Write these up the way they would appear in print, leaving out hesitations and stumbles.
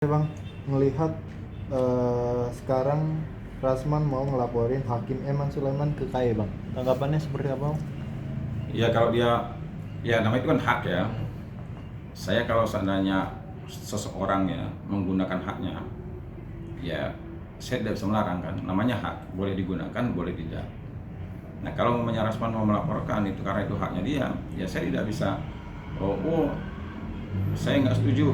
Bang, ngelihat sekarang Rasman mau ngelaporin Hakim Eman Sulaiman ke KAY, Bang. Tanggapannya seperti apa, Bang? Ya kalau dia, ya namanya itu kan hak ya. Saya kalau seandainya seseorang ya menggunakan haknya, ya saya tidak bisa melarang kan. Namanya hak, boleh digunakan, boleh tidak. Nah kalau namanya Rasman mau melaporkan itu karena itu haknya dia, ya saya tidak bisa. Saya nggak setuju.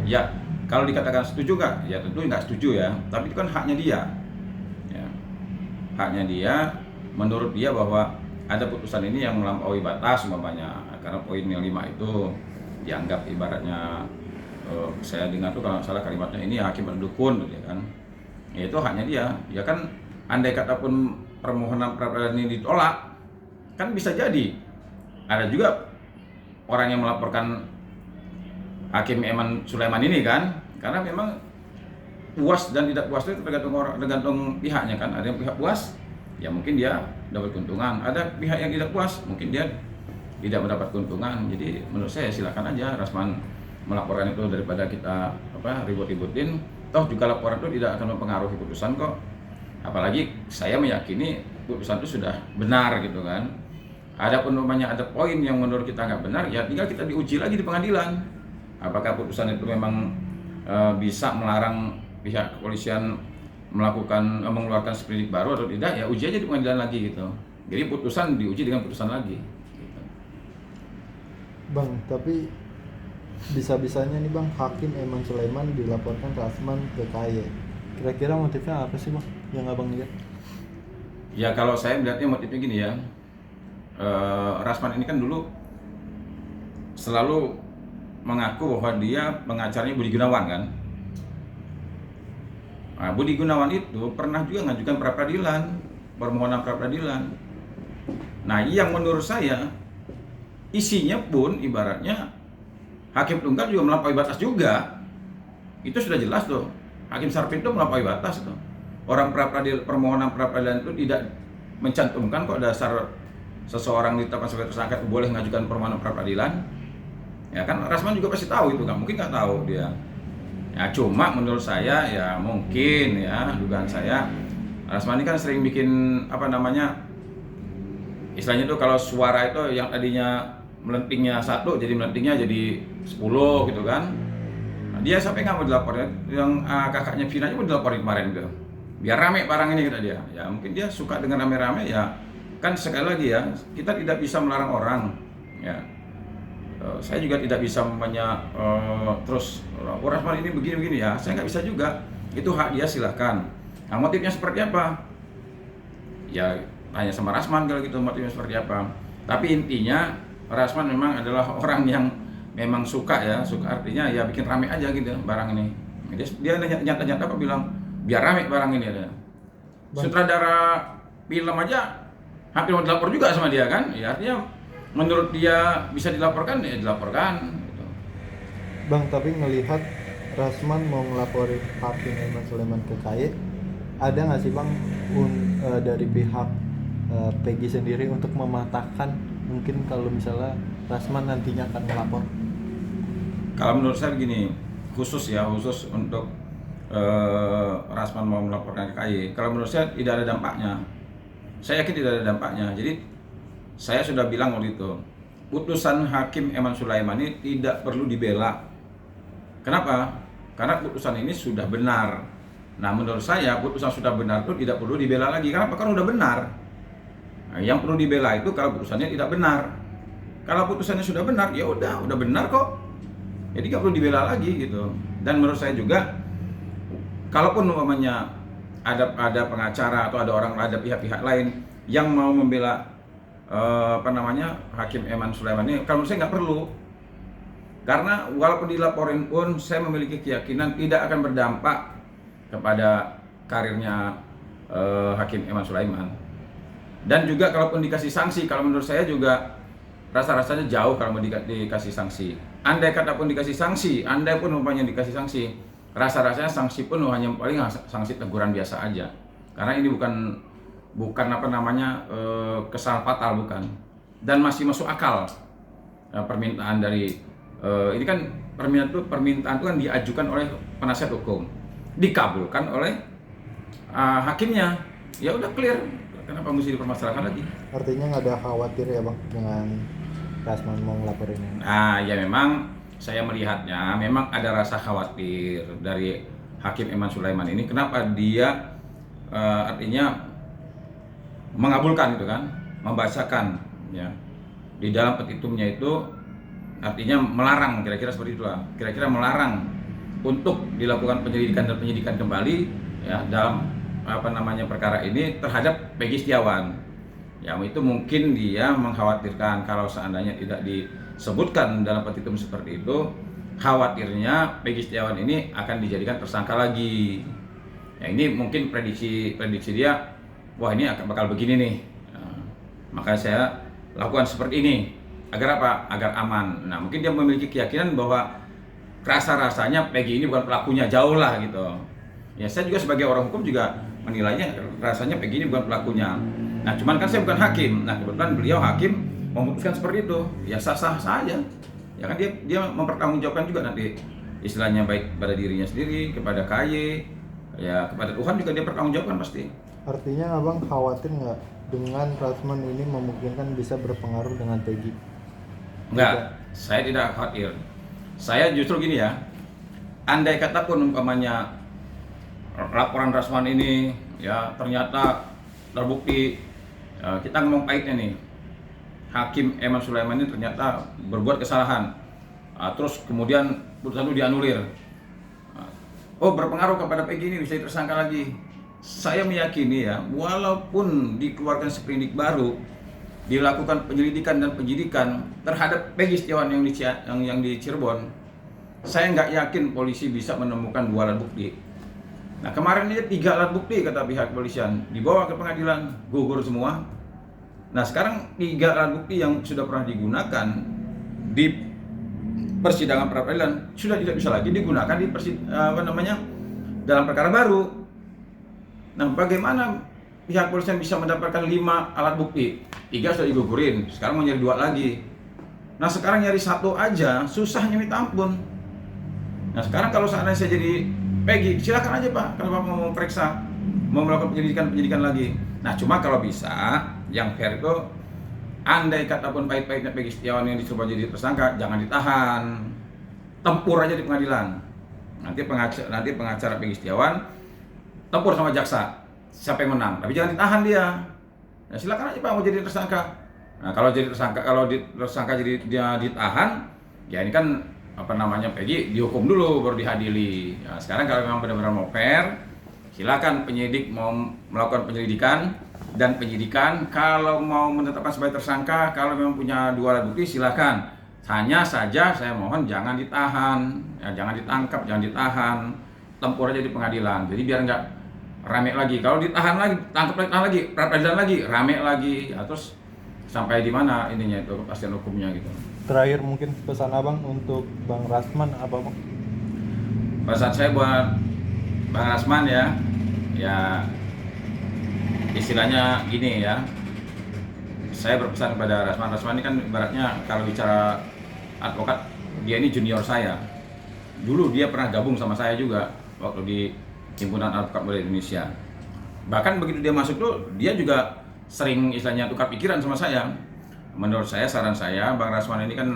Ya kalau dikatakan setuju nggak, ya tentu nggak setuju ya. Tapi itu kan haknya dia. Ya, haknya dia. Menurut dia bahwa ada putusan ini yang melampaui batas umpamanya, karena poin yang 5 itu dianggap ibaratnya saya dengar tuh kalau salah kalimatnya ini hakim berdukun gitu ya kan. Ya itu haknya dia. Ya kan andai kata pun permohonan pra peradilan ini ditolak, kan bisa jadi ada juga orang yang melaporkan Hakim Eman Sulaiman ini kan, karena memang puas dan tidak puas itu tergantung pihaknya kan. Ada yang pihak puas, ya mungkin dia dapat keuntungan. Ada pihak yang tidak puas, mungkin dia tidak mendapat keuntungan. Jadi menurut saya silakan aja Rasman melaporkan itu daripada kita ribut-ributin. Toh juga laporan itu tidak akan mempengaruhi putusan kok. Apalagi saya meyakini putusan itu sudah benar gitu kan. Adapun ada poin yang menurut kita nggak benar, ya tinggal kita diuji lagi di pengadilan. Apakah putusan itu memang bisa melarang pihak kepolisian mengeluarkan sprindik baru atau tidak, ya uji aja di pengadilan lagi gitu. Jadi putusan diuji dengan putusan lagi gitu. Bang, tapi bisa-bisanya nih, Bang, Hakim Eman Sulaiman dilaporkan Rasman ke KAY. Kira-kira motifnya apa sih, Bang, yang Abang lihat? Ya kalau saya melihatnya motifnya gini ya, Rasman ini kan dulu selalu mengaku bahwa dia pengacaranya Budi Gunawan kan. Nah, Budi Gunawan itu pernah juga mengajukan permohonan pra peradilan. Nah, yang menurut saya isinya pun ibaratnya hakim tunggal juga melampaui batas juga. Itu sudah jelas tuh. Hakim Sarpin itu melampaui batas tuh. Orang permohonan pra peradilan itu tidak mencantumkan kok dasar seseorang ditetapkan sebagai tersangka boleh mengajukan permohonan pra peradilan. Ya kan Rasman juga pasti tahu itu, nggak mungkin nggak tahu dia. Ya cuma menurut saya ya mungkin ya dugaan saya Rasman ini kan sering bikin istilahnya tuh kalau suara itu yang tadinya melentingnya 1 jadi melentingnya jadi 10 gitu kan. Nah, dia sampai nggak mau dilaporin, yang kakaknya Vina aja mau dilaporin kemarin gitu. Biar rame barang ini kata dia. Ya mungkin dia suka dengan rame-rame ya. Kan sekali lagi ya kita tidak bisa melarang orang ya. Saya juga tidak bisa terus Rasman ini begini-begini ya, saya nggak bisa juga. Itu hak dia, silahkan. Nah motifnya seperti apa? Ya tanya sama Rasman kalau gitu motifnya seperti apa. Tapi intinya Rasman memang adalah orang yang memang suka artinya ya bikin rame aja gitu barang ini. Dia nyata-nyata kok bilang biar rame barang ini ada. Sutradara film aja hampir mau dilapor juga sama dia kan, ya artinya menurut dia bisa dilaporkan ya dilaporkan gitu. Bang, tapi ngelihat Rasman mau ngelaporin Hakim Eman Sulaiman ke KAY, ada nggak sih, Bang, dari pihak Peggy sendiri untuk mematahkan mungkin kalau misalnya Rasman nantinya akan melapor? Kalau menurut saya begini, khusus untuk Rasman mau melaporkan ke KAY, kalau menurut saya tidak ada dampaknya. Saya yakin tidak ada dampaknya. Jadi saya sudah bilang waktu itu, putusan Hakim Eman Sulaiman ini tidak perlu dibela. Kenapa? Karena putusan ini sudah benar. Nah menurut saya putusan sudah benar itu tidak perlu dibela lagi. Kenapa? Karena sudah benar. Nah, yang perlu dibela itu kalau putusannya tidak benar. Kalau putusannya sudah benar, ya udah benar kok. Jadi nggak perlu dibela lagi gitu. Dan menurut saya juga, kalaupun umpamanya ada pengacara atau ada pihak-pihak lain yang mau membela Hakim Eman Sulaiman ini, kalau menurut saya nggak perlu. Karena walaupun dilaporin pun saya memiliki keyakinan tidak akan berdampak kepada karirnya Hakim Eman Sulaiman. Dan juga kalaupun dikasih sanksi, kalau menurut saya juga rasa-rasanya jauh kalau mau dikasih sanksi. Andai kata pun dikasih sanksi, andai pun umpamanya dikasih sanksi, rasa-rasanya sanksi pun hanya paling sanksi teguran biasa aja. Karena ini bukan kesal fatal, bukan, dan masih masuk akal permintaan dari ini kan permintaan itu kan diajukan oleh penasihat hukum, dikabulkan oleh hakimnya, ya udah clear. Kenapa mesti dipermasalahkan lagi? Artinya nggak ada khawatir ya bang dengan Rasman mau ngelaporin ini? Ya memang saya melihatnya memang ada rasa khawatir dari Hakim Eman Sulaiman ini. Kenapa dia artinya mengabulkan itu kan, membacakan ya di dalam petitumnya itu, artinya melarang, kira-kira seperti itulah, kira-kira melarang untuk dilakukan penyelidikan dan penyidikan kembali ya dalam perkara ini terhadap Peggy Setiawan. Ya itu mungkin dia mengkhawatirkan kalau seandainya tidak disebutkan dalam petitum seperti itu, khawatirnya Peggy Setiawan ini akan dijadikan tersangka lagi. Ya ini mungkin prediksi dia, wah ini akan bakal begini nih. Maka saya lakukan seperti ini agar apa? Agar aman. Nah mungkin dia memiliki keyakinan bahwa rasa-rasanya Peggy ini bukan pelakunya, jauh lah gitu. Ya saya juga sebagai orang hukum juga menilainya rasanya Peggy ini bukan pelakunya. Nah cuman kan saya bukan hakim. Nah kebetulan beliau hakim memutuskan seperti itu, ya sah-sah saja. Ya kan dia mempertanggungjawabkan juga nanti istilahnya, baik pada dirinya sendiri, kepada KY, ya kepada Tuhan juga dia pertanggungjawabkan pasti. Artinya abang khawatir nggak dengan Rasman ini memungkinkan bisa berpengaruh dengan Peggy? Enggak, saya tidak khawatir. Saya justru gini ya, andai kata pun umpamanya laporan Rasman ini ya ternyata terbukti, kita ngomong pahitnya nih, Hakim Eman Sulaiman ini ternyata berbuat kesalahan, terus kemudian putusan itu dianulir, berpengaruh kepada Peggy ini, bisa tersangka lagi. Saya meyakini ya, walaupun dikeluarkan sprindik baru, dilakukan penyelidikan dan penyidikan terhadap Peggy Setiawan yang di Cirebon, saya nggak yakin polisi bisa menemukan 2 alat bukti. Nah kemarin ini 3 alat bukti kata pihak kepolisian, dibawa ke pengadilan, gugur semua. Nah sekarang 3 alat bukti yang sudah pernah digunakan di persidangan pra-peradilan sudah tidak bisa lagi digunakan di dalam perkara baru. Nah bagaimana pihak kepolisian bisa mendapatkan 5 alat bukti? 3 sudah digugurin, sekarang mau nyari 2 lagi. Nah sekarang nyari 1 aja susahnya minta ampun. Nah sekarang kalau seandainya saya jadi Peggy, silakan aja Pak, kalau Bapak mau periksa, mau melakukan penyidikan lagi. Nah cuma kalau bisa, yang fair itu, andai kata pun pahit-pahitnya Peggy Setiawan yang dicoba jadi tersangka, jangan ditahan, tempur aja di pengadilan. Nanti pengacara Peggy Setiawan tempur sama jaksa, siapa yang menang, tapi jangan ditahan dia. Nah, silakan aja Pak mau jadi tersangka. Nah kalau tersangka jadi dia ditahan, ya ini kan Peggy dihukum dulu baru dihadili. Nah, sekarang kalau memang benar-benar mau fair, silakan penyidik mau melakukan penyelidikan dan penyidikan. Kalau mau menetapkan sebagai tersangka, kalau memang punya 2 alat bukti, silakan. Hanya saja saya mohon jangan ditahan, ya, jangan ditangkap, jangan ditahan, tempur aja di pengadilan. Jadi biar nggak rame lagi. Kalau ditahan lagi, tangkap lagi, tahan lagi, peradilan lagi, rame lagi. Ya, terus sampai di mana ininya itu kepastian hukumnya gitu. Terakhir mungkin pesan abang untuk Bang Rasman apa bang? Pesan saya buat Bang Rasman ya istilahnya gini ya, saya berpesan kepada Rasman ini kan ibaratnya kalau bicara advokat, dia ini junior saya. Dulu dia pernah gabung sama saya juga waktu di Himpunan Advokat Muda Indonesia. Bahkan begitu dia masuk tuh, dia juga sering istilahnya tukar pikiran sama saya. Menurut saya, saran saya, Bang Rasman ini kan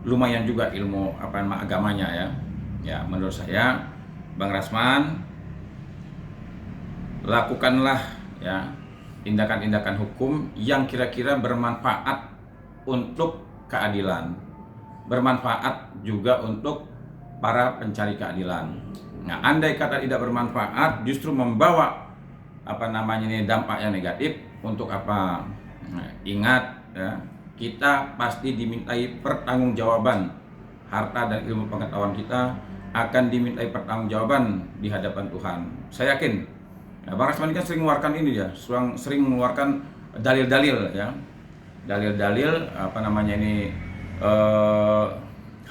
lumayan juga ilmu agamanya ya. Ya, menurut saya Bang Rasman lakukanlah ya tindakan-tindakan hukum yang kira-kira bermanfaat untuk keadilan, bermanfaat juga untuk para pencari keadilan. Nah, andai kata tidak bermanfaat, justru membawa dampak yang negatif, untuk apa? Nah, ingat ya, kita pasti dimintai pertanggungjawaban. Harta dan ilmu pengetahuan kita akan dimintai pertanggungjawaban di hadapan Tuhan. Saya yakin. Ya, Bang Rasman kan sering mengeluarkan ini ya, sering mengeluarkan dalil-dalil ya, dalil-dalil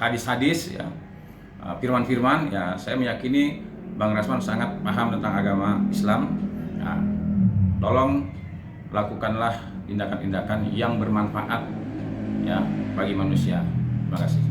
hadis-hadis ya, firman-firman ya. Saya meyakini Bang Rasman sangat paham tentang agama Islam. Ya, tolong lakukanlah tindakan-tindakan yang bermanfaat ya bagi manusia. Terima kasih.